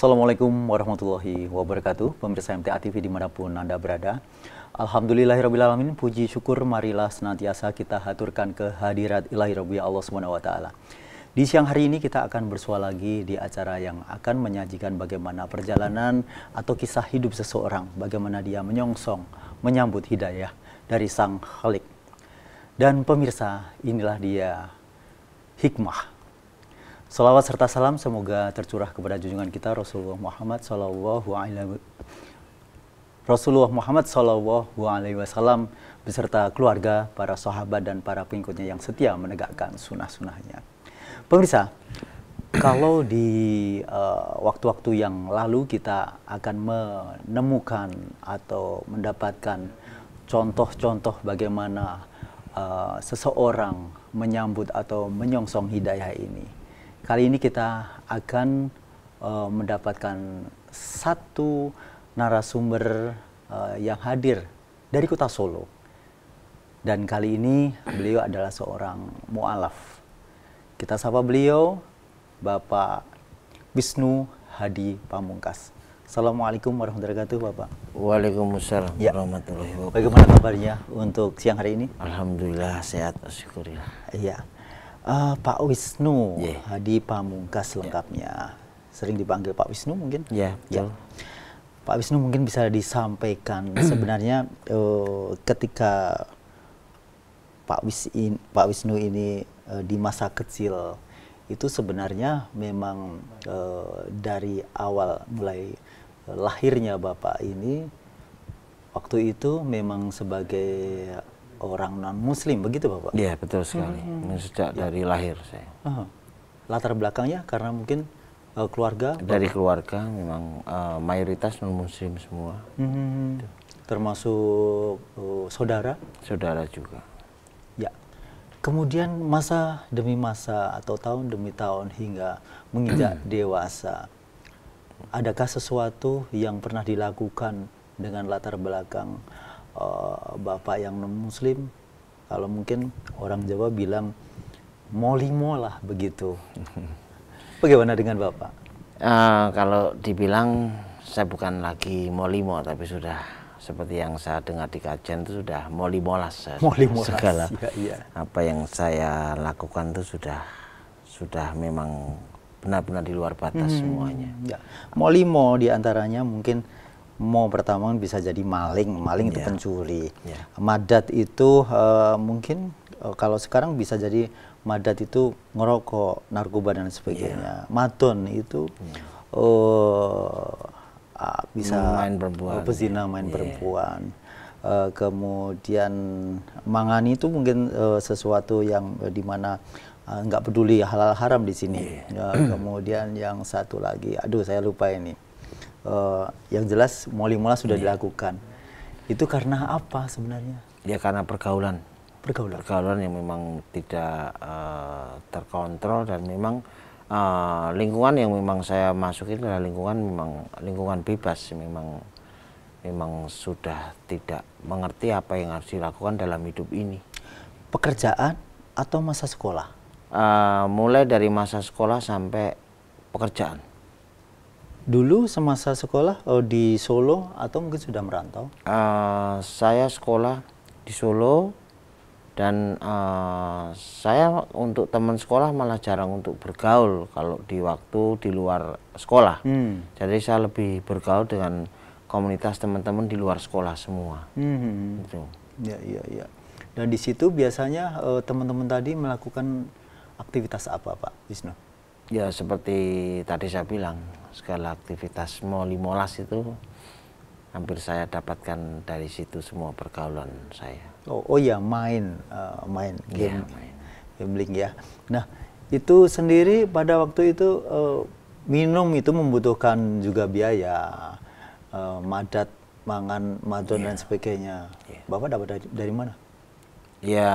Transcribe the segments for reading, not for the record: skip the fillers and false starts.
Assalamualaikum warahmatullahi wabarakatuh, pemirsa MTA TV dimanapun Anda berada. Alhamdulillahirrabbilalamin, puji syukur marilah senantiasa kita haturkan kehadirat ilahi Rabbi Allah SWT. Di siang hari ini kita akan bersua lagi di acara yang akan menyajikan bagaimana perjalanan atau kisah hidup seseorang, bagaimana dia menyongsong, menyambut hidayah dari Sang Khalik. Dan pemirsa, inilah dia hikmah. Salawat serta salam semoga tercurah kepada junjungan kita Rasulullah Muhammad Sallallahu Alaihi Wasallam beserta keluarga, para sahabat dan para pengikutnya yang setia menegakkan sunnah-sunnahnya. Pemirsa, kalau di waktu-waktu yang lalu kita akan menemukan atau mendapatkan contoh-contoh bagaimana seseorang menyambut atau menyongsong hidayah ini. Kali ini kita akan mendapatkan satu narasumber yang hadir dari kota Solo. Dan kali ini beliau adalah seorang mu'alaf. Kita sapa beliau, Bapak Wisnu Hadi Pamungkas. Assalamualaikum warahmatullahi wabarakatuh, Bapak. Waalaikumsalam warahmatullahi wabarakatuh. Bagaimana kabarnya untuk siang hari ini? Alhamdulillah sehat, syukurillah. Iya. Pak Wisnu Hadi Pamungkas lengkapnya. Sering dipanggil Pak Wisnu mungkin? Ya, betul. Pak Wisnu mungkin bisa disampaikan sebenarnya ketika Pak Wisnu ini di masa kecil itu sebenarnya memang dari awal mulai lahirnya Bapak ini waktu itu memang sebagai orang non-muslim, begitu Bapak? Iya, betul sekali. Sejak dari lahir saya. Latar belakangnya karena mungkin keluarga? Dari keluarga memang mayoritas non-muslim semua. Termasuk saudara? Saudara juga. Ya. Kemudian masa demi masa atau tahun demi tahun hingga menginjak dewasa, adakah sesuatu yang pernah dilakukan dengan latar belakang Bapak yang non-muslim? Kalau mungkin orang Jawa bilang molimo lah begitu. Bagaimana dengan Bapak? Kalau dibilang saya bukan lagi molimo, tapi sudah seperti yang saya dengar di kajian itu sudah molimolas. Segala apa yang saya lakukan itu sudah memang benar-benar di luar batas semuanya. Ya. Molimo diantaranya mungkin pertama bisa jadi maling itu pencuri. Madat itu mungkin kalau sekarang bisa jadi madat itu ngerokok, narkoba dan sebagainya. Maton itu bisa main perempuan, pezina, main perempuan. Kemudian mangani itu mungkin sesuatu yang dimana nggak peduli halal haram di sini. Kemudian yang satu lagi, aduh saya lupa ini. Yang jelas molimola sudah dilakukan. Itu karena apa sebenarnya? Ya karena pergaulan yang memang tidak terkontrol, dan memang lingkungan yang memang saya masukin adalah lingkungan bebas. Memang sudah tidak mengerti apa yang harus dilakukan dalam hidup ini. Pekerjaan atau masa sekolah? Mulai dari masa sekolah sampai pekerjaan. Dulu semasa sekolah di Solo atau mungkin sudah merantau? Saya sekolah di Solo, dan saya untuk teman sekolah malah jarang untuk bergaul kalau di waktu di luar sekolah. Jadi saya lebih bergaul dengan komunitas teman-teman di luar sekolah semua. Gitu. Ya. Dan di situ biasanya teman-teman tadi melakukan aktivitas apa, Pak Wisnu? Ya seperti tadi saya bilang, segala aktivitas molimolas itu hampir saya dapatkan dari situ semua pergaulan saya. Oh ya, main game, gambling ya. Nah itu sendiri pada waktu itu minum itu membutuhkan juga biaya, madat, mangan, madon dan sebagainya. Bapak dapat dari mana? Ya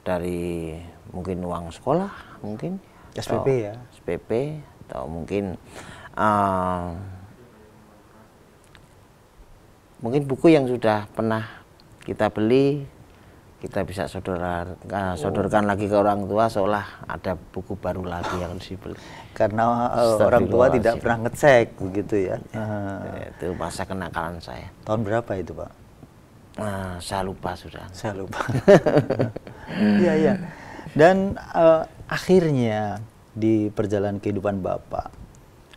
dari mungkin uang sekolah, mungkin SPP ya? SPP, atau mungkin buku yang sudah pernah kita beli, kita bisa sodorkan lagi ke orang tua, seolah ada buku baru lagi yang dibeli. Karena orang tua tidak pernah ngecek begitu ya. Itu masa kenakalan saya. Tahun berapa itu, Pak? Saya lupa sudah. Saya lupa. Iya, iya. Dan akhirnya di perjalanan kehidupan Bapak,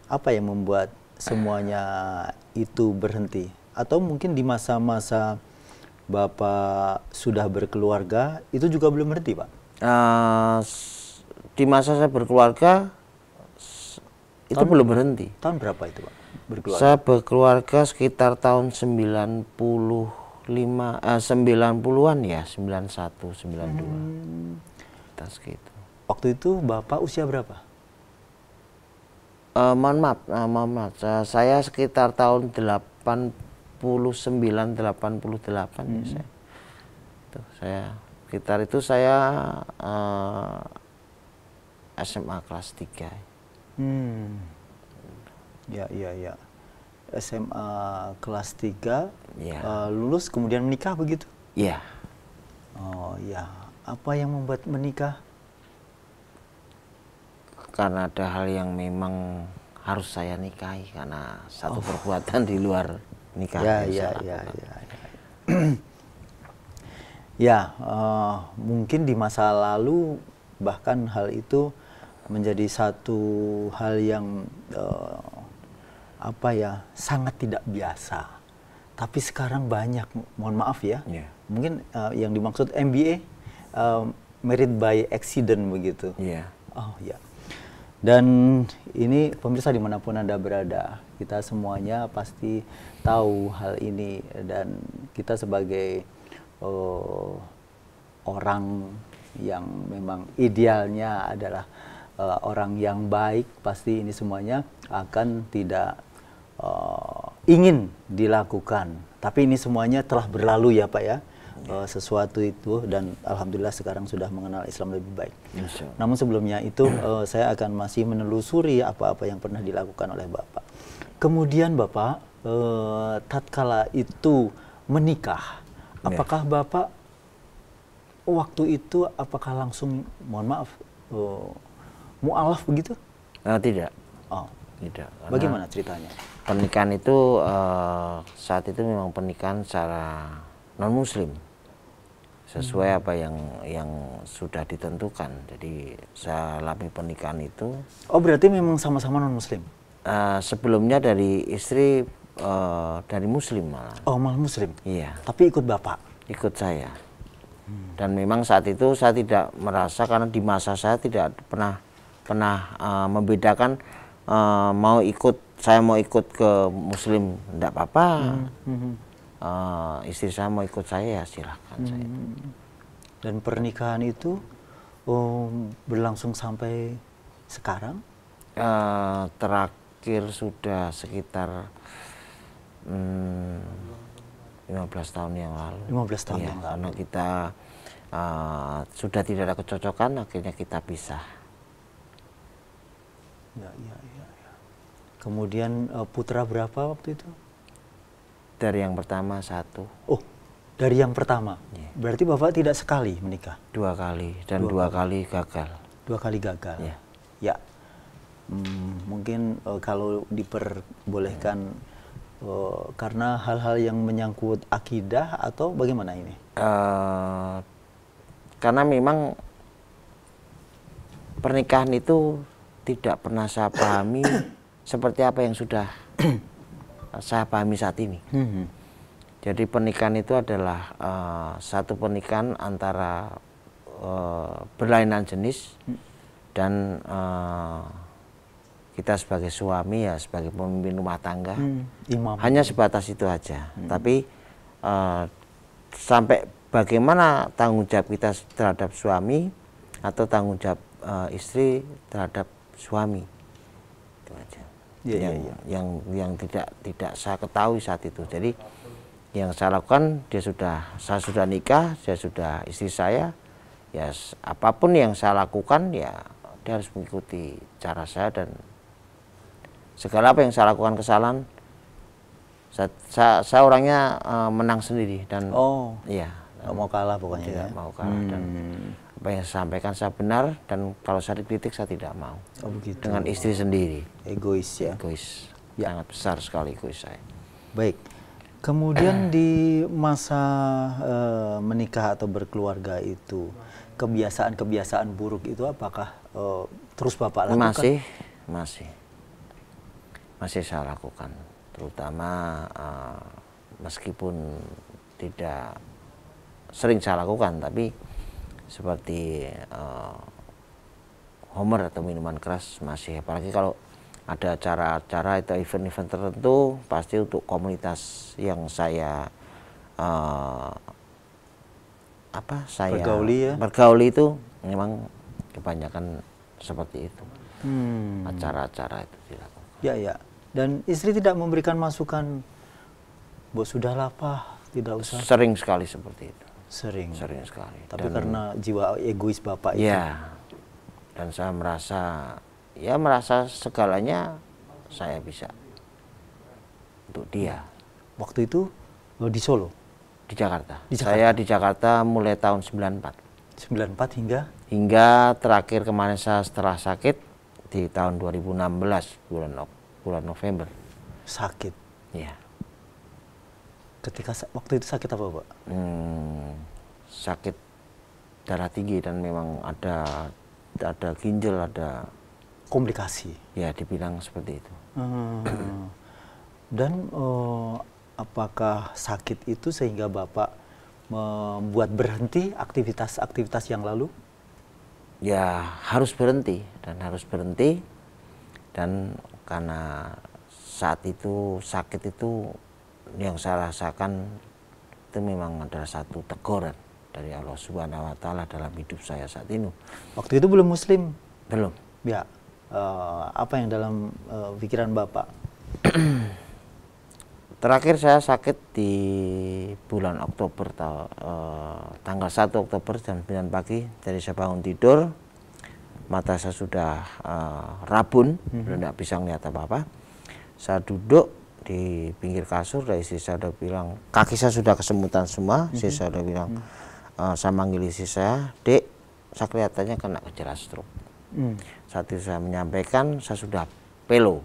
apa yang membuat semuanya itu berhenti? Atau mungkin di masa-masa Bapak sudah berkeluarga, itu juga belum berhenti, Pak? Di masa saya berkeluarga, itu belum berhenti. Tahun berapa itu, Pak, berkeluarga? Saya berkeluarga sekitar tahun 90-an ya, 91, 92. Kita segitu. Waktu itu Bapak usia berapa? Mohon maaf, saya sekitar tahun 89, 88 ya saya. Sekitar itu saya SMA kelas 3. Ya. SMA kelas 3, ya. Lulus kemudian menikah begitu? Iya. Oh ya, apa yang membuat menikah? Karena ada hal yang memang harus saya nikahi, karena satu perbuatan di luar nikah. Ya. Ya, mungkin di masa lalu bahkan hal itu menjadi satu hal yang sangat tidak biasa. Tapi sekarang banyak, mohon maaf ya, mungkin yang dimaksud MBA, married by accident begitu. Oh ya. Dan ini pemirsa dimanapun Anda berada, kita semuanya pasti tahu hal ini, dan kita sebagai orang yang memang idealnya adalah orang yang baik, pasti ini semuanya akan tidak ingin dilakukan. Tapi ini semuanya telah berlalu ya Pak ya. Sesuatu itu, dan alhamdulillah sekarang sudah mengenal Islam lebih baik. Namun sebelumnya itu saya akan masih menelusuri apa-apa yang pernah dilakukan oleh Bapak. Kemudian Bapak tatkala itu menikah, apakah Bapak waktu itu apakah langsung, mohon maaf, mu'alaf begitu? Tidak. Tidak. Bagaimana ceritanya? Pernikahan itu saat itu memang pernikahan secara non muslim, sesuai apa yang sudah ditentukan. Jadi saya alami pernikahan itu. Oh, berarti memang sama-sama non muslim? Sebelumnya dari istri dari muslim malah. Oh, malah muslim? Iya. Tapi ikut Bapak? Ikut saya. Dan memang saat itu saya tidak merasa, karena di masa saya tidak pernah membedakan saya mau ikut ke muslim enggak apa-apa. Istri saya mau ikut saya, ya silahkan. Saya itu. Dan pernikahan itu berlangsung sampai sekarang? Terakhir sudah sekitar 15 tahun yang lalu. 15 tahun yang lalu. Karena kita sudah tidak ada kecocokan, akhirnya kita pisah. Ya. Kemudian putra berapa waktu itu? Dari yang pertama 1. Oh, dari yang pertama? Ya. Berarti Bapak tidak sekali menikah? 2 kali, dan 2 kali gagal. 2 kali gagal? Ya. Mungkin kalau diperbolehkan, karena hal-hal yang menyangkut akidah atau bagaimana ini? Karena memang pernikahan itu tidak pernah saya pahami seperti apa yang sudah saya pahami saat ini. Jadi pernikahan itu adalah satu pernikahan antara berlainan jenis, dan kita sebagai suami, ya sebagai pemimpin rumah tangga, hanya sebatas itu aja. Tapi sampai bagaimana tanggung jawab kita terhadap suami atau tanggung jawab istri terhadap suami, itu aja. Yang tidak saya ketahui saat itu. Jadi yang saya lakukan, saya sudah nikah, istri saya, ya apapun yang saya lakukan, ya dia harus mengikuti cara saya, dan segala apa yang saya lakukan kesalahan, saya orangnya menang sendiri, dan Nggak mau kalah pokoknya. Tidak ya? mau kalah dan apa yang saya sampaikan saya benar, dan kalau saya dikritik saya tidak mau. Oh begitu. Dengan istri sendiri. Egois ya. Egois. Ya. Sangat besar sekali egois saya. Baik. Kemudian di masa menikah atau berkeluarga itu, kebiasaan-kebiasaan buruk itu apakah terus Bapak lakukan? Masih saya lakukan. Terutama meskipun tidak sering saya lakukan, tapi seperti homer atau minuman keras masih, apalagi kalau ada acara-acara atau event-event tertentu, pasti untuk komunitas yang saya bergauli itu memang kebanyakan seperti itu. Acara-acara itu dilakukan. Ya. Dan istri tidak memberikan masukan, "Bu, sudahlah Pak, tidak usah." Sering sekali seperti itu. Sering Sekali. Tapi karena jiwa egois Bapak itu. Ya. Dan saya merasa segalanya saya bisa untuk dia. Waktu itu di Solo? Di Jakarta. Di Jakarta. Saya di Jakarta mulai tahun 94. 94 hingga? Hingga terakhir kemarin saya setelah sakit di tahun 2016 bulan November. Sakit? Iya. Waktu itu sakit apa Pak? Sakit darah tinggi dan memang ada ginjal, ada komplikasi. Ya, dibilang seperti itu. Dan apakah sakit itu sehingga Bapak membuat berhenti aktivitas-aktivitas yang lalu? Ya, harus berhenti dan karena saat itu sakit itu yang saya rasakan itu memang adalah satu teguran dari Allah Subhanahu wa Ta'ala dalam hidup saya saat ini. Waktu itu belum Muslim? Belum. Ya. Apa yang dalam pikiran Bapak? Terakhir saya sakit di bulan Oktober, tanggal 1 Oktober jam 9 pagi. Jadi saya bangun tidur, mata saya sudah rabun, sudah tidak bisa melihat apa-apa. Saya duduk di pinggir kasur, dari istri saya udah bilang, kaki saya sudah kesemutan semua. Istri saya udah bilang, saya manggil istri saya, "Dek, saya kelihatannya kena gejala stroke." Saat itu saya menyampaikan, saya sudah pelo.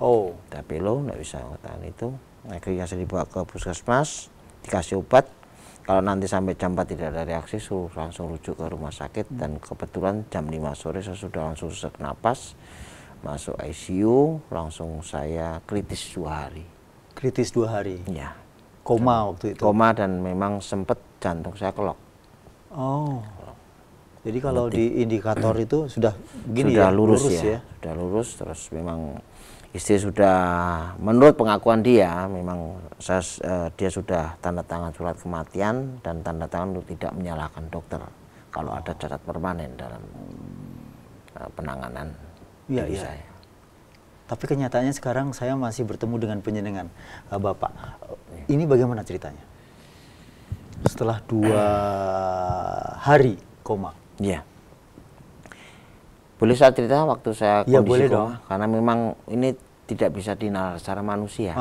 Sudah pelo, tidak bisa mengatakan itu. Akhirnya saya dibawa ke puskesmas, dikasih obat. Kalau nanti sampai jam 4 tidak ada reaksi, suruh langsung rujuk ke rumah sakit. Dan kebetulan jam 5 sore saya sudah langsung sesak napas, masuk ICU, langsung saya kritis 2 hari. Kritis 2 hari? Ya. Koma waktu itu? Koma, dan memang sempat jantung saya kelok. Jadi kalau di indikator itu sudah begini sudah ya? Lurus ya? Sudah lurus, terus memang istri sudah, menurut pengakuan dia, memang dia sudah tanda tangan surat kematian dan tanda tangan untuk tidak menyalahkan dokter kalau ada cacat permanen dalam penanganan diri saya. Tapi kenyataannya sekarang saya masih bertemu dengan penjenengan Bapak. Ini bagaimana ceritanya? Setelah 2 hari koma. Iya. Boleh saya cerita waktu saya kondisi boleh koma? Dong. Karena memang ini tidak bisa dinalar secara manusia.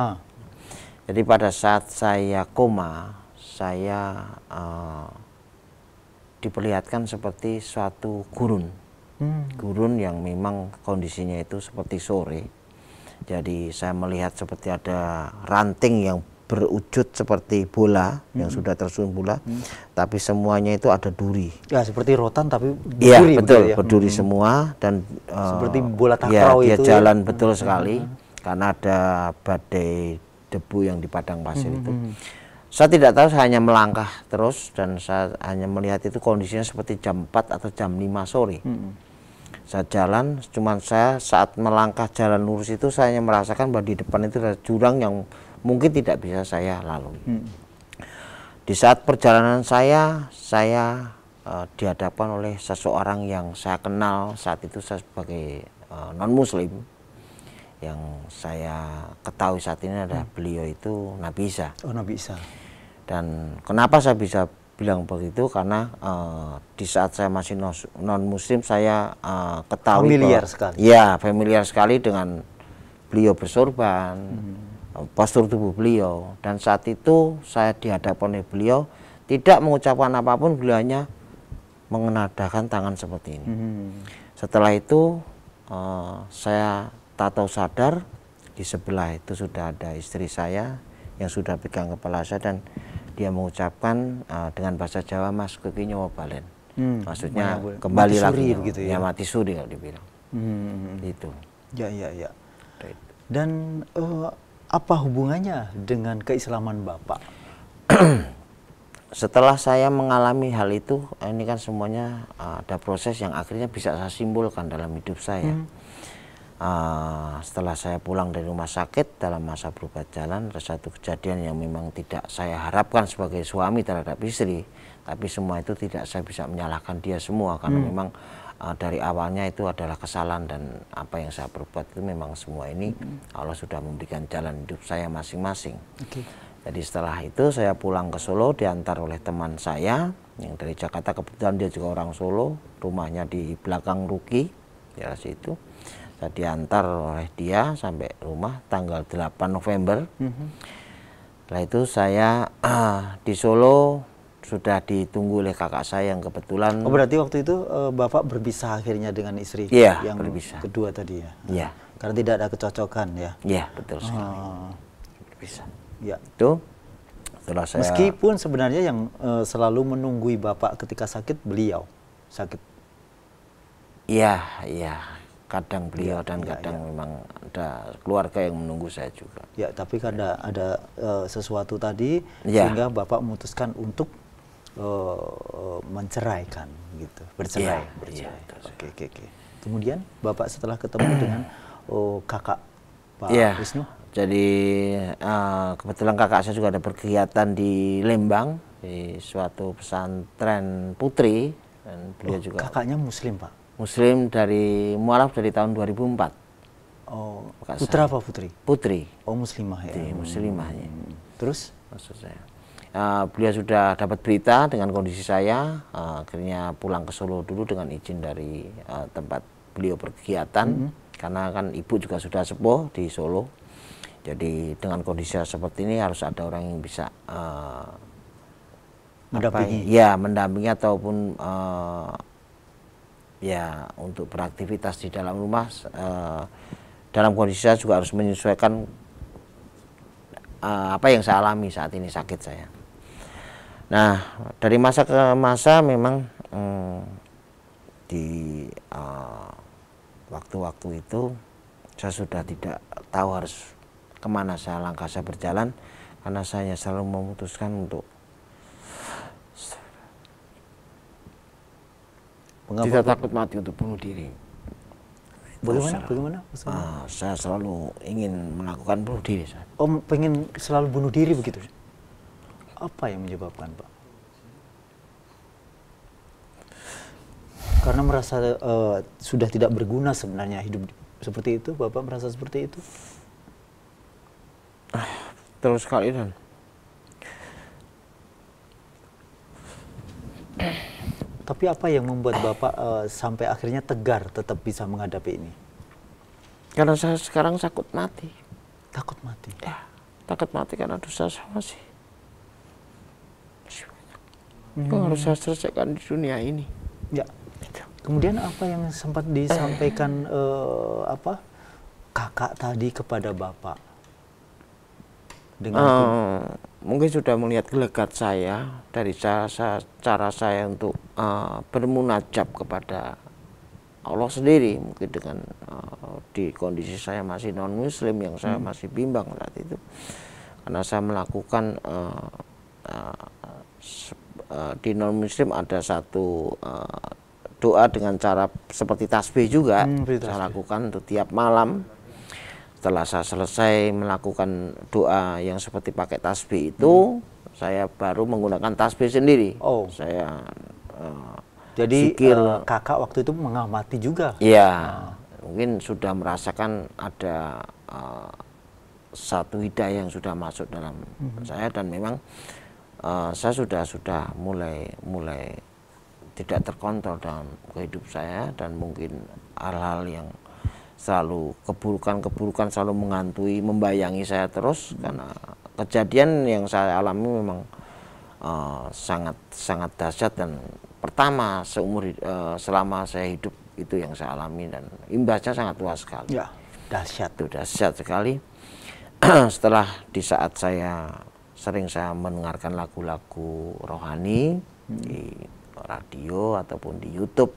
Jadi pada saat saya koma, saya diperlihatkan seperti suatu gurun. Gurun yang memang kondisinya itu seperti sore. Jadi saya melihat seperti ada ranting yang berwujud seperti bola, yang sudah tersusun bola, tapi semuanya itu ada duri. Ya, seperti rotan tapi berduri. Iya, betul, berduri semua, dan seperti bola takraw dia itu. Jalan betul sekali, karena ada badai debu yang di padang pasir itu. Saya tidak tahu, saya hanya melangkah terus dan saya hanya melihat itu kondisinya seperti jam 4 atau jam 5 sore. Saya jalan, cuman saya saat melangkah jalan lurus itu saya hanya merasakan bahwa di depan itu ada jurang yang mungkin tidak bisa saya lalui. Di saat perjalanan saya dihadapkan oleh seseorang yang saya kenal saat itu, saya sebagai non-muslim, yang saya ketahui saat ini adalah beliau itu Nabi Isa. Nabi Isa. Dan kenapa saya bisa bilang begitu, karena di saat saya masih non-muslim saya ketahui familiar bahwa, sekali. Ya, familiar sekali dengan beliau bersorban, postur tubuh beliau, dan saat itu saya dihadapkan oleh beliau tidak mengucapkan apapun, beliau hanya mengenadakan tangan seperti ini. Setelah itu saya tak tahu sadar, di sebelah itu sudah ada istri saya yang sudah pegang kepala saya, dan dia mengucapkan dengan bahasa Jawa, "Mas keki nyawa balen." Maksudnya kembali lagi begitu ya, mati suri kalau dibilang. Itu. Ya. Dan apa hubungannya dengan keislaman Bapak? Setelah saya mengalami hal itu, ini kan semuanya ada proses yang akhirnya bisa saya simpulkan dalam hidup saya. Setelah saya pulang dari rumah sakit dalam masa berobat jalan, ada satu kejadian yang memang tidak saya harapkan sebagai suami terhadap istri, tapi semua itu tidak saya bisa menyalahkan dia semua, karena memang dari awalnya itu adalah kesalahan, dan apa yang saya perbuat itu memang semua ini Allah sudah memberikan jalan hidup saya masing-masing. Jadi setelah itu saya pulang ke Solo, diantar oleh teman saya yang dari Jakarta, kebetulan dia juga orang Solo, rumahnya di belakang Ruki, ya situ. Saya diantar oleh dia sampai rumah tanggal 8 November. Setelah itu saya di Solo sudah ditunggu oleh kakak saya yang kebetulan. Oh, berarti waktu itu Bapak berpisah akhirnya dengan istri yang berpisah. Kedua tadi ya? Iya. Karena tidak ada kecocokan ya? Iya, betul sekali. Berpisah. Ya. Itu setelah saya... Meskipun sebenarnya yang selalu menunggui Bapak ketika sakit, beliau sakit. Iya. Kadang beliau dan kadang memang ada keluarga yang menunggu saya juga. Ya, tapi karena ada sesuatu tadi sehingga Bapak memutuskan untuk menceraikan gitu, bercerai. Oke. Kemudian Bapak setelah ketemu dengan kakak Pak Wisnu. Jadi kebetulan kakak saya juga ada berkegiatan di Lembang di suatu pesantren putri, dan beliau juga. Kakaknya Muslim, Pak? Muslim dari mualaf dari tahun 2004. Oh, putra apa putri? Putri. Oh, muslimah ya. Muslimah ya. Terus? Maksud saya. Beliau sudah dapat berita dengan kondisi saya, akhirnya pulang ke Solo dulu dengan izin dari tempat beliau berkegiatan, karena kan ibu juga sudah sepuh di Solo. Jadi dengan kondisi seperti ini harus ada orang yang bisa mendampingi ataupun ya untuk beraktivitas di dalam rumah. Dalam kondisi saya juga harus menyesuaikan apa yang saya alami saat ini, sakit saya. Nah, dari masa ke masa memang di waktu-waktu itu saya sudah tidak tahu harus kemana langkah saya berjalan, karena saya selalu memutuskan untuk tidak takut mati untuk bunuh diri. Bagaimana? Saya selalu ingin melakukan bunuh diri. Oh, pengen selalu bunuh diri begitu? Apa yang menyebabkan, Pak? Karena merasa sudah tidak berguna sebenarnya hidup seperti itu, Bapak merasa seperti itu? Terus sekali, Dan. Tapi apa yang membuat Bapak sampai akhirnya tegar tetap bisa menghadapi ini? Karena saya sekarang takut mati. Takut mati? Ya, takut mati karena dosa saya masih banyak. Yang harus saya selesaikan di dunia ini. Ya. Kemudian apa yang sempat disampaikan kakak tadi kepada Bapak? Mungkin sudah melihat gelagat saya dari cara saya untuk bermunajat kepada Allah sendiri, mungkin dengan di kondisi saya masih non muslim yang saya masih bimbang saat itu, karena saya melakukan di non muslim ada satu doa dengan cara seperti tasbih juga, saya lakukan untuk tiap malam. Setelah saya selesai melakukan doa yang seperti pakai tasbih itu, saya baru menggunakan tasbih sendiri. Oh, saya jadi kakak waktu itu mengamati juga. Iya, mungkin sudah merasakan ada satu hidayah yang sudah masuk dalam saya, dan memang saya sudah mulai tidak terkontrol dalam kehidupan saya, dan mungkin hal-hal yang selalu keburukan selalu menghantui, membayangi saya terus, karena kejadian yang saya alami memang sangat sangat dahsyat, dan pertama selama saya hidup itu yang saya alami, dan imbasnya sangat luas sekali. Ya, dahsyat. Itu dahsyat sekali. Setelah di saat saya mendengarkan lagu-lagu rohani di radio ataupun di YouTube.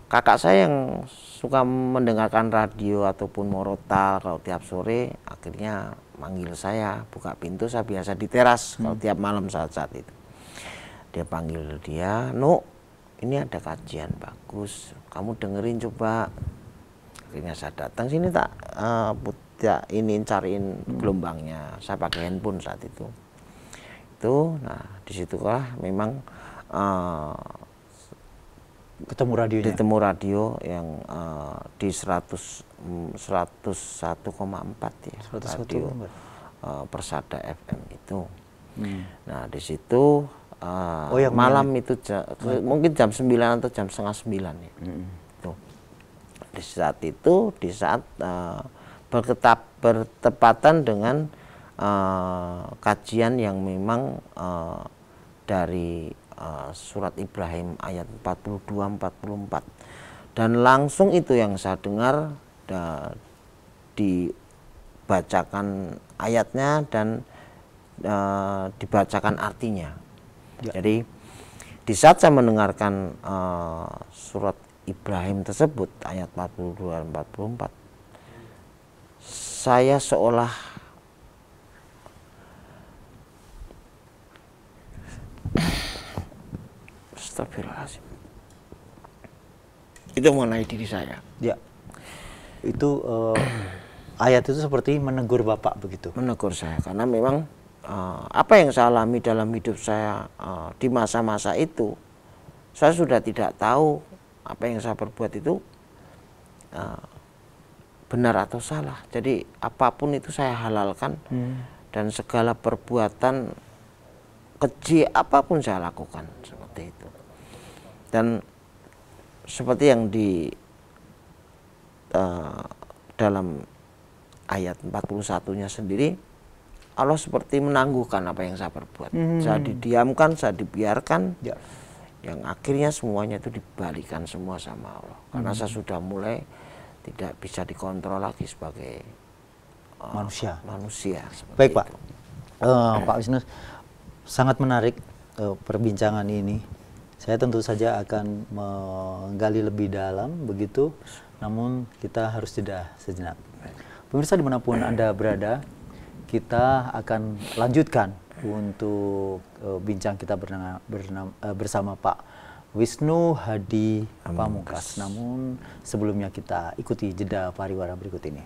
Kakak saya yang suka mendengarkan radio ataupun morotal kalau tiap sore, akhirnya manggil saya, buka pintu, saya biasa di teras kalau tiap malam saat-saat itu. Dia panggil dia, "No, ini ada kajian bagus, kamu dengerin coba." Akhirnya saya datang sini, tak ini cariin gelombangnya, saya pakai handphone saat itu. Nah disitulah memang ketemu radionya. Ketemu radio yang di 101,4 ya, 101,4. radio Persada FM itu. Nah di situ malam itu mungkin jam 9 atau jam setengah 9 ya. Tuh. Di saat bertepatan dengan kajian yang memang dari surat Ibrahim ayat 42-44, dan langsung itu yang saya dengar dibacakan ayatnya dan dibacakan artinya. Ya. Jadi di saat saya mendengarkan surat Ibrahim tersebut ayat 42-44, saya seolah astagfirullahaladzim, itu mengenai diri saya. Ya, itu ayat itu seperti menegur Bapak begitu. Menegur saya, karena memang apa yang saya alami dalam hidup saya di masa-masa itu, saya sudah tidak tahu apa yang saya perbuat itu benar atau salah. Jadi apapun itu saya halalkan, dan segala perbuatan keji apapun saya lakukan seperti itu. Dan seperti yang di dalam ayat 41-nya sendiri, Allah seperti menangguhkan apa yang saya perbuat. Saya didiamkan, saya dibiarkan, yang akhirnya semuanya itu dibalikan semua sama Allah. Karena saya sudah mulai tidak bisa dikontrol lagi sebagai manusia. Baik Pak, Pak Wisnu, sangat menarik perbincangan ini. Saya tentu saja akan menggali lebih dalam begitu, namun kita harus jeda sejenak. Pemirsa dimanapun Anda berada, kita akan lanjutkan untuk bincang kita bersama Pak Wisnu Hadi Pamungkas. Namun sebelumnya kita ikuti jeda pariwara berikut ini.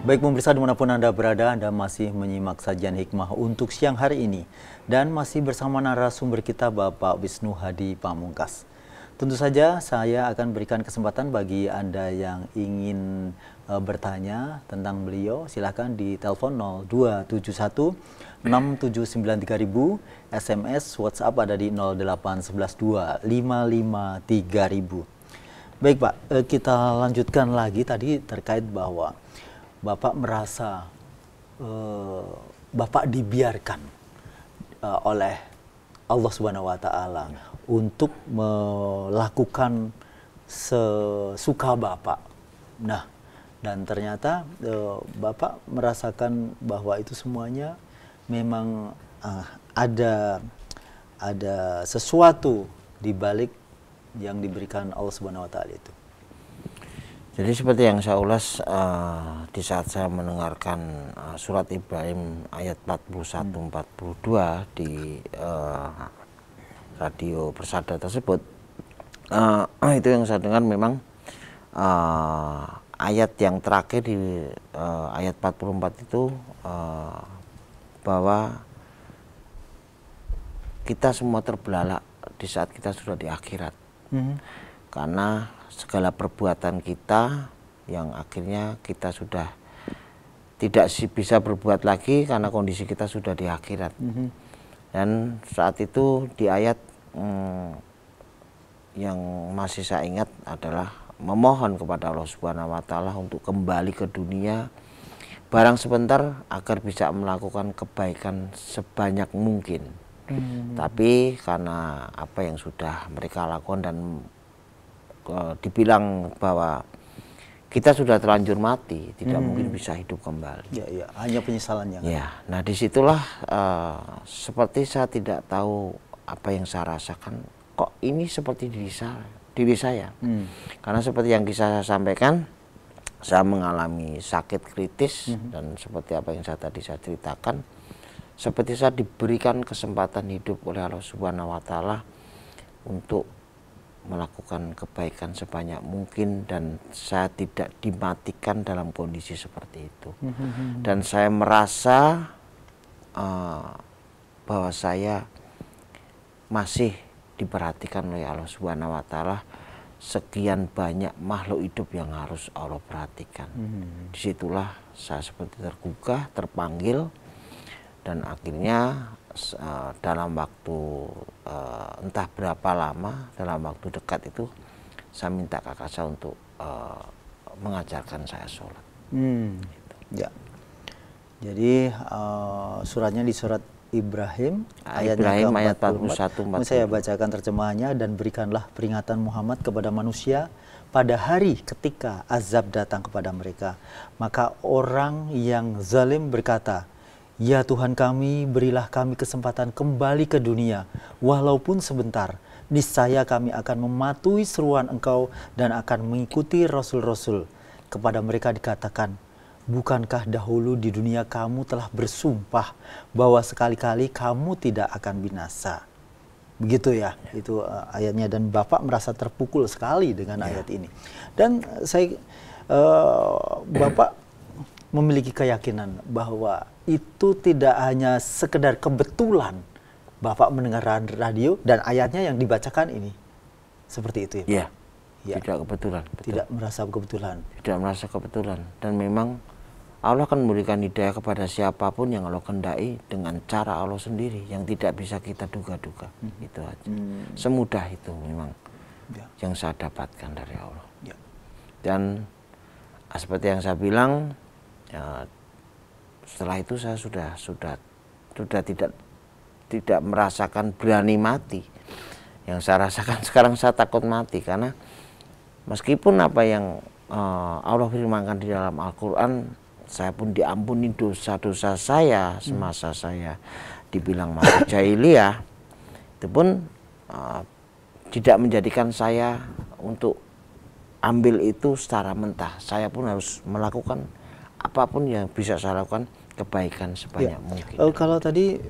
Baik pemirsa dimanapun Anda berada, Anda masih menyimak sajian hikmah untuk siang hari ini. Dan masih bersama narasumber kita Bapak Wisnu Hadi Pamungkas. Tentu saja saya akan berikan kesempatan bagi Anda yang ingin bertanya tentang beliau. Silakan di telepon 0271 6793000, SMS, WhatsApp ada di 08112 553.000. Baik Pak, kita lanjutkan lagi tadi terkait bahwa Bapak merasa Bapak dibiarkan oleh Allah Subhanahu wa Ta'ala untuk melakukan sesuka Bapak. Nah, dan ternyata Bapak merasakan bahwa itu semuanya memang ada sesuatu di balik yang diberikan Allah Subhanahu wa Ta'ala itu. Jadi seperti yang saya ulas di saat saya mendengarkan surat Ibrahim ayat 41-42 di radio Persada tersebut, itu yang saya dengar memang ayat yang terakhir di ayat 44 itu bahwa kita semua terbelalak di saat kita sudah di akhirat. Karena segala perbuatan kita yang akhirnya kita sudah tidak bisa berbuat lagi karena kondisi kita sudah di akhirat. Dan saat itu di ayat yang masih saya ingat adalah memohon kepada Allah Subhanahu wa Ta'ala untuk kembali ke dunia barang sebentar agar bisa melakukan kebaikan sebanyak mungkin. Tapi karena apa yang sudah mereka lakukan dan dibilang bahwa kita sudah terlanjur mati, tidak mungkin bisa hidup kembali. Ya, hanya penyesalannya. Ya, nah disitulah seperti saya tidak tahu apa yang saya rasakan. Kok ini seperti diri saya. Karena seperti yang saya sampaikan, saya mengalami sakit kritis dan seperti apa yang saya ceritakan, seperti saya diberikan kesempatan hidup oleh Allah Subhanahu wa Ta'ala untuk melakukan kebaikan sebanyak mungkin, dan saya tidak dimatikan dalam kondisi seperti itu. Dan saya merasa bahwa saya masih diperhatikan oleh Allah Subhanahu wa Ta'ala. Sekian banyak makhluk hidup yang harus Allah perhatikan. Disitulah saya seperti tergugah, terpanggil, dan akhirnya dalam waktu entah berapa lama, dalam waktu dekat itu saya minta kakak saya untuk mengajarkan saya sholat. Gitu. Ya. Jadi suratnya di surat Ibrahim ayat 41. Saya bacakan terjemahannya. Dan berikanlah peringatan Muhammad kepada manusia pada hari ketika azab datang kepada mereka. Maka orang yang zalim berkata, ya Tuhan kami, berilah kami kesempatan kembali ke dunia walaupun sebentar. Niscaya kami akan mematuhi seruan Engkau dan akan mengikuti rasul-rasul. Kepada mereka dikatakan, bukankah dahulu di dunia kamu telah bersumpah bahwa sekali-kali kamu tidak akan binasa? Begitu ya, itu ayatnya. Dan Bapak merasa terpukul sekali dengan ayat ini. Dan Bapak memiliki keyakinan bahwa itu tidak hanya sekedar kebetulan Bapak mendengar radio dan ayatnya yang dibacakan ini. Seperti itu ya, Pak? Iya, tidak kebetulan. Betul. Tidak merasa kebetulan. Tidak merasa kebetulan. Dan memang Allah akan memberikan hidayah kepada siapapun yang Allah kehendaki dengan cara Allah sendiri yang tidak bisa kita duga-duga. Itu aja. Semudah itu memang yang saya dapatkan dari Allah. Dan seperti yang saya bilang, setelah itu saya sudah tidak merasakan berani mati. Yang saya rasakan sekarang, saya takut mati, karena meskipun apa yang Allah firmankan di dalam Al-Quran, saya pun diampuni dosa-dosa saya semasa saya dibilang masuk jahiliyah, itu pun tidak menjadikan saya untuk ambil itu secara mentah. Saya pun harus melakukan apapun yang bisa saya lakukan, kebaikan sebanyak mungkin. Kalau tadi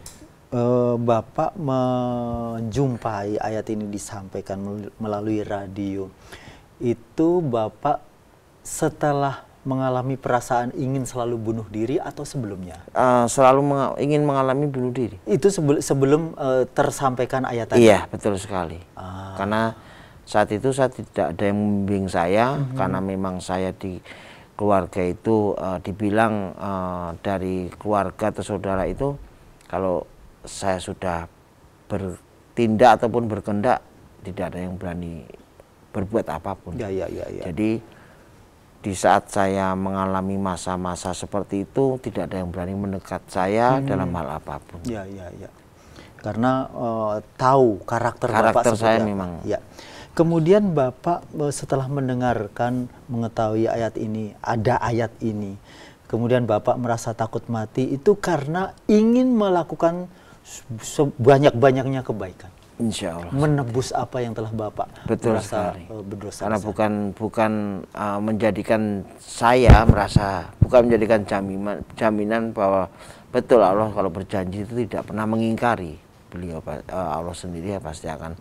Bapak menjumpai ayat ini disampaikan melalui radio, itu Bapak setelah mengalami perasaan ingin selalu bunuh diri atau sebelumnya? Selalu ingin mengalami bunuh diri. Itu sebelum tersampaikan ayat tadi? Iya, betul sekali. Karena saat itu saya tidak ada yang membimbing saya, karena memang saya di keluarga itu dibilang dari keluarga atau saudara itu, kalau saya sudah bertindak ataupun berkehendak, tidak ada yang berani berbuat apapun. Jadi di saat saya mengalami masa-masa seperti itu, tidak ada yang berani mendekat saya dalam hal apapun. Karena tahu karakter Bapak saya memang. Kemudian Bapak setelah mendengarkan, mengetahui ayat ini, ada ayat ini, kemudian Bapak merasa takut mati, itu karena ingin melakukan sebanyak-banyaknya kebaikan. Insya Allah. Menebus apa yang telah Bapak merasa berdosa. Karena bukan menjadikan saya merasa, bukan menjadikan jaminan bahwa betul Allah kalau berjanji itu tidak pernah mengingkari. Beliau Allah sendiri pasti akan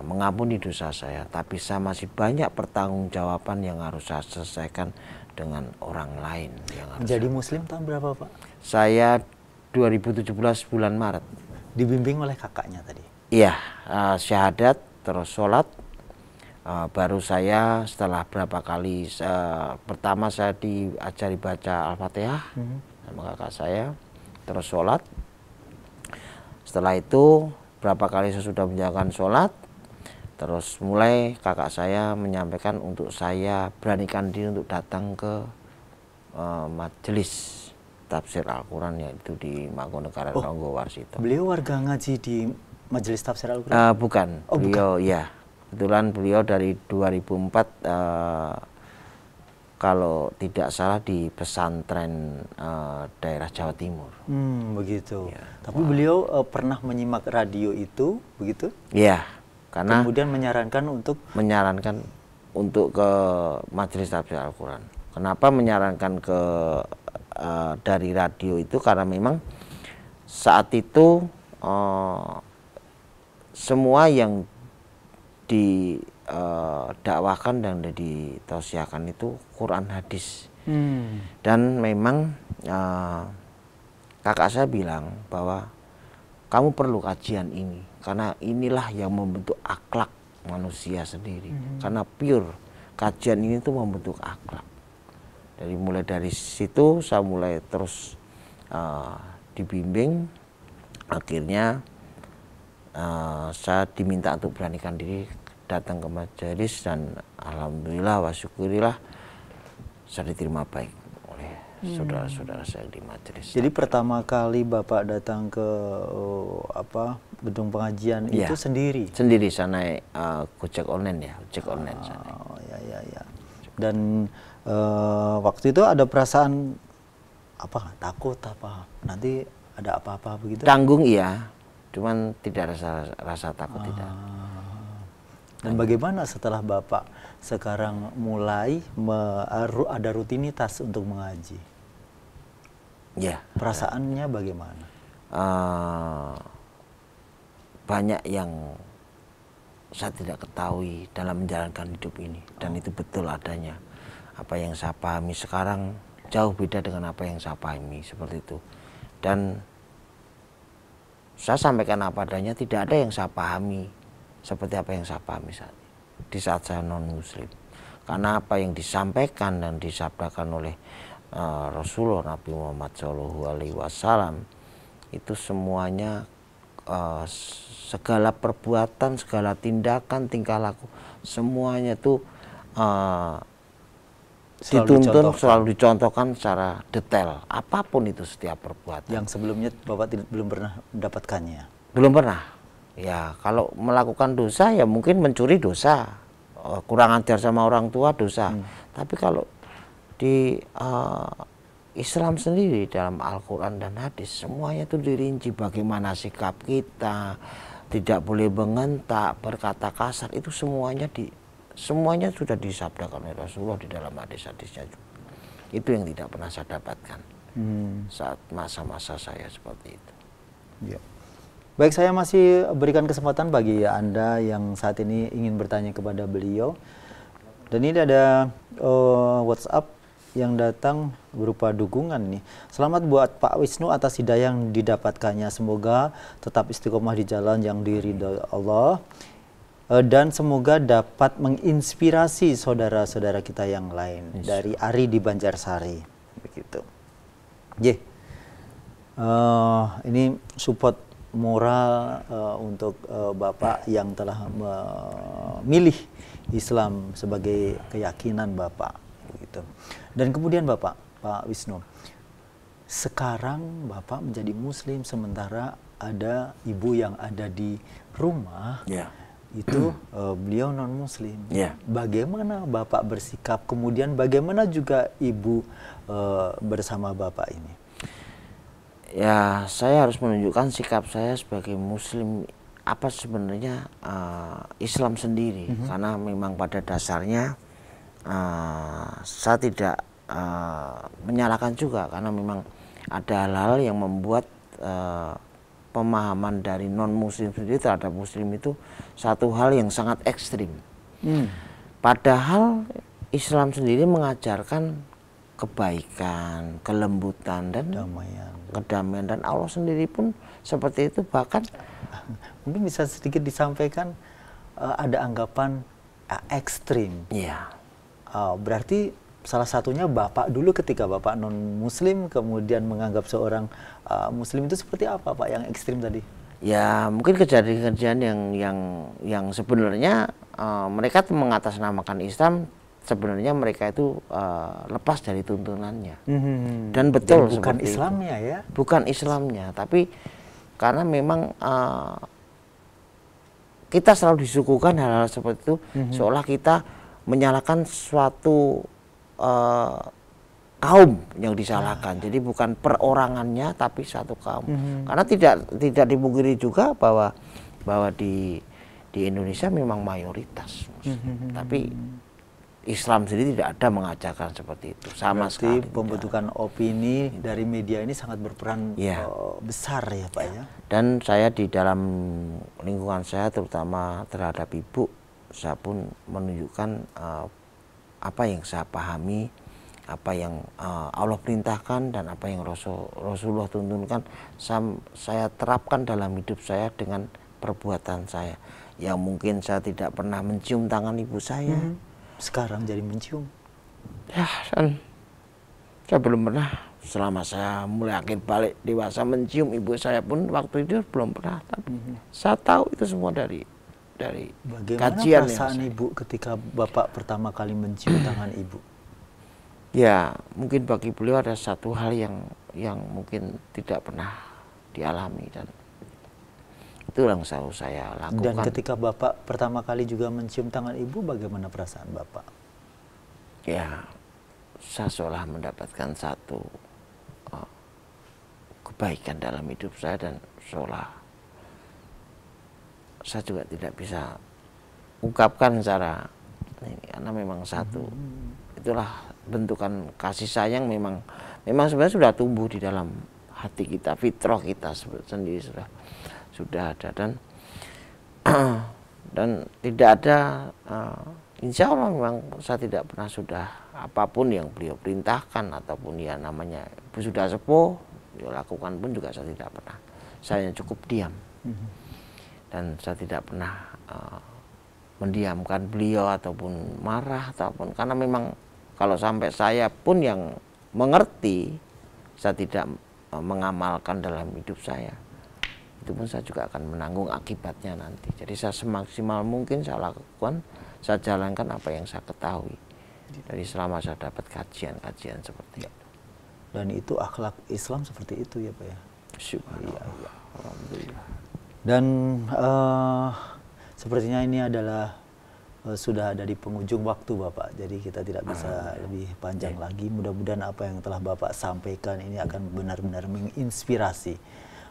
mengampuni dosa saya. Tapi saya masih banyak pertanggungjawaban yang harus saya selesaikan dengan orang lain. Menjadi Muslim tahun berapa, Pak? Saya 2017 bulan Maret. Dibimbing oleh kakaknya tadi? Iya, syahadat, terus sholat. Baru saya setelah berapa kali, pertama saya diajari baca Al-Fatihah sama kakak saya, terus sholat. Setelah itu beberapa kali sesudah menjalankan sholat, terus mulai kakak saya menyampaikan untuk saya beranikan diri untuk datang ke majelis tafsir Al-Quran, yaitu di Mangkunegaran Ronggo Warsito. Beliau warga ngaji di majelis tafsir Al-Quran? Bukan, beliau bukan. Ya kebetulan beliau dari 2004 kalau tidak salah di pesantren daerah Jawa Timur. Begitu. Ya. Tapi beliau pernah menyimak radio itu, begitu? Iya, karena kemudian menyarankan untuk ke majelis tafsir Al-Quran. Kenapa menyarankan ke dari radio itu? Karena memang saat itu semua yang didakwahkan dan ditausiahkan itu Quran hadis. Dan memang kakak saya bilang bahwa kamu perlu kajian ini karena inilah yang membentuk akhlak manusia sendiri. Karena pure kajian ini tuh membentuk akhlak. Mulai dari situ saya mulai terus dibimbing. Akhirnya saya diminta untuk beranikan diri datang ke majelis, dan alhamdulillah wa syukurillah saya diterima baik oleh saudara-saudara saya di majelis. Jadi pertama kali Bapak datang ke gedung pengajian itu sendiri? Sendiri, saya naik Gojek online ya, ojek online sana. Ya. Dan waktu itu ada perasaan takut nanti ada apa-apa begitu? Tanggung iya, cuman tidak rasa takut tidak. Dan bagaimana setelah Bapak sekarang mulai ada rutinitas untuk mengaji? Ya. Perasaannya bagaimana? Banyak yang saya tidak ketahui dalam menjalankan hidup ini, dan itu betul adanya. Apa yang saya pahami sekarang jauh beda dengan apa yang saya pahami seperti itu. Dan saya sampaikan apa adanya, tidak ada yang saya pahami seperti apa yang saya pahami di saat saya non-muslim. Karena apa yang disampaikan dan disabdakan oleh Rasulullah Nabi Muhammad SAW itu semuanya, segala perbuatan, segala tindakan, tingkah laku, semuanya itu selalu dicontohkan secara detail, apapun itu setiap perbuatan. Yang sebelumnya Bapak belum pernah mendapatkannya? Belum pernah. Ya, kalau melakukan dosa ya mungkin mencuri dosa, kurang ajar sama orang tua dosa. Tapi kalau di Islam sendiri dalam Al-Quran dan hadis semuanya itu dirinci bagaimana sikap kita, tidak boleh mengentak, berkata kasar, itu semuanya sudah disabdakan oleh Rasulullah di dalam hadis-hadisnya juga. Itu yang tidak pernah saya dapatkan saat masa-masa saya seperti itu. Ya. Baik, saya masih berikan kesempatan bagi Anda yang saat ini ingin bertanya kepada beliau. Dan ini ada WhatsApp yang datang berupa dukungan nih. Selamat buat Pak Wisnu atas hidayah yang didapatkannya. Semoga tetap istiqomah di jalan yang diridhoi Allah. Dan semoga dapat menginspirasi saudara-saudara kita yang lain. Dari Ari di Banjarsari. Begitu. Ini support moral untuk Bapak yang telah memilih Islam sebagai keyakinan Bapak, gitu. Dan kemudian Pak Wisnu, sekarang Bapak menjadi Muslim sementara ada ibu yang ada di rumah, itu beliau non Muslim. Bagaimana Bapak bersikap? Kemudian bagaimana juga ibu bersama Bapak ini? Ya, saya harus menunjukkan sikap saya sebagai Muslim apa sebenarnya Islam sendiri, karena memang pada dasarnya saya tidak menyalahkan juga, karena memang ada hal-hal yang membuat pemahaman dari non-Muslim sendiri terhadap Muslim itu satu hal yang sangat ekstrim. Padahal Islam sendiri mengajarkan kebaikan, kelembutan, dan kedamaian, dan Allah sendiri pun seperti itu. Bahkan mungkin bisa sedikit disampaikan, ada anggapan ekstrim. Berarti salah satunya Bapak dulu ketika Bapak non Muslim kemudian menganggap seorang Muslim itu seperti apa Pak yang ekstrim tadi? Ya mungkin kejadian-kejadian yang sebenarnya mereka mengatasnamakan Islam, sebenarnya mereka itu lepas dari tuntunannya. Dan betul bukan seperti Islamnya itu. ya? Bukan Islamnya, tapi karena memang kita selalu disuguhkan hal-hal seperti itu, seolah kita menyalahkan suatu kaum yang disalahkan. Jadi bukan perorangannya tapi satu kaum. Karena tidak dipungkiri juga bahwa di Indonesia memang mayoritas Muslim. Tapi Islam sendiri tidak ada mengajarkan seperti itu sama Berarti sekali. pembentukan opini dari media ini sangat berperan besar ya Pak ya. Dan saya di dalam lingkungan saya, terutama terhadap ibu, saya pun menunjukkan apa yang saya pahami, apa yang Allah perintahkan dan apa yang Rasulullah tuntunkan, saya terapkan dalam hidup saya dengan perbuatan saya. Yang mungkin saya tidak pernah mencium tangan ibu saya, sekarang jadi mencium. Ya, dan saya belum pernah selama saya mulai akhir balik dewasa mencium ibu saya pun waktu itu belum pernah. Tapi saya tahu itu semua dari Bagaimana kajian perasaan ibu ketika Bapak pertama kali mencium tangan ibu? Ya, mungkin bagi beliau ada satu hal yang mungkin tidak pernah dialami, dan itu yang selalu saya lakukan. Dan ketika Bapak pertama kali juga mencium tangan ibu, bagaimana perasaan Bapak? Ya, saya seolah mendapatkan satu kebaikan dalam hidup saya, dan seolah saya juga tidak bisa ungkapkan secara ini, karena memang satu itulah bentukan kasih sayang, memang sebenarnya sudah tumbuh di dalam hati kita, fitrah kita sendiri sudah ada, dan tidak ada insya Allah memang saya tidak pernah sudah apapun yang beliau perintahkan ataupun ya namanya sudah sepuh beliau lakukan pun juga saya tidak pernah, saya cukup diam. Dan saya tidak pernah mendiamkan beliau ataupun marah ataupun, karena memang kalau sampai saya pun yang mengerti, saya tidak mengamalkan dalam hidup saya, itu pun saya juga akan menanggung akibatnya nanti. Jadi saya semaksimal mungkin saya lakukan, saya jalankan apa yang saya ketahui dari selama saya dapat kajian-kajian seperti itu. Dan itu akhlak Islam seperti itu ya Pak ya? Subhanallah. Alhamdulillah. Dan sepertinya ini adalah sudah ada di penghujung waktu Bapak, jadi kita tidak bisa lebih panjang lagi. Mudah-mudahan apa yang telah Bapak sampaikan ini akan benar-benar menginspirasi.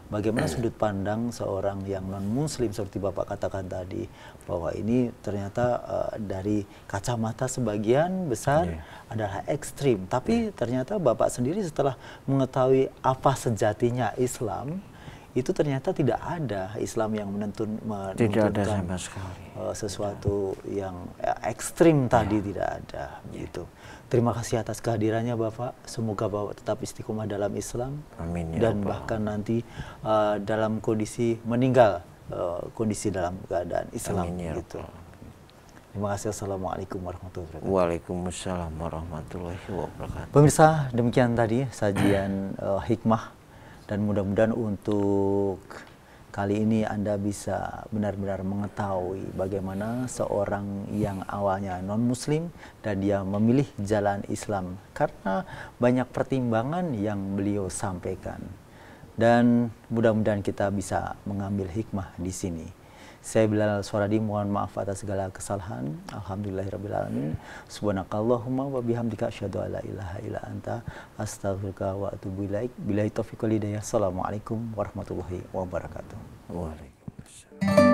Bagaimana sudut pandang seorang yang non-muslim seperti Bapak katakan tadi, bahwa ini ternyata dari kacamata sebagian besar adalah ekstrim. Tapi ternyata Bapak sendiri setelah mengetahui apa sejatinya Islam, itu ternyata tidak ada Islam yang menuntunkan sama sekali sesuatu yang ekstrim tadi, tidak ada gitu. Terima kasih atas kehadirannya Bapak. Semoga Bapak tetap istiqomah dalam Islam. Amin, dan ya bahkan nanti dalam kondisi meninggal, kondisi dalam keadaan Islam. Amin, ya gitu. Terima kasih. Assalamualaikum warahmatullahi wabarakatuh. Waalaikumsalam warahmatullahi wabarakatuh. Pemirsa, demikian tadi sajian hikmah. Dan mudah-mudahan untuk kali ini Anda bisa benar-benar mengetahui bagaimana seorang yang awalnya non-muslim dan dia memilih jalan Islam karena banyak pertimbangan yang beliau sampaikan. Dan mudah-mudahan kita bisa mengambil hikmah di sini. Saya Bilal Suaradi, mohon maaf atas segala kesalahan. Alhamdulillahirrabbilalamin. Subhanakallahumma wa bihamdika asyhadu an la ilaha illa anta astaghfiruka wa atubu ilaik. Billahi taufiq wal hidayah. Assalamualaikum warahmatullahi wabarakatuh. Waalaikumsalam.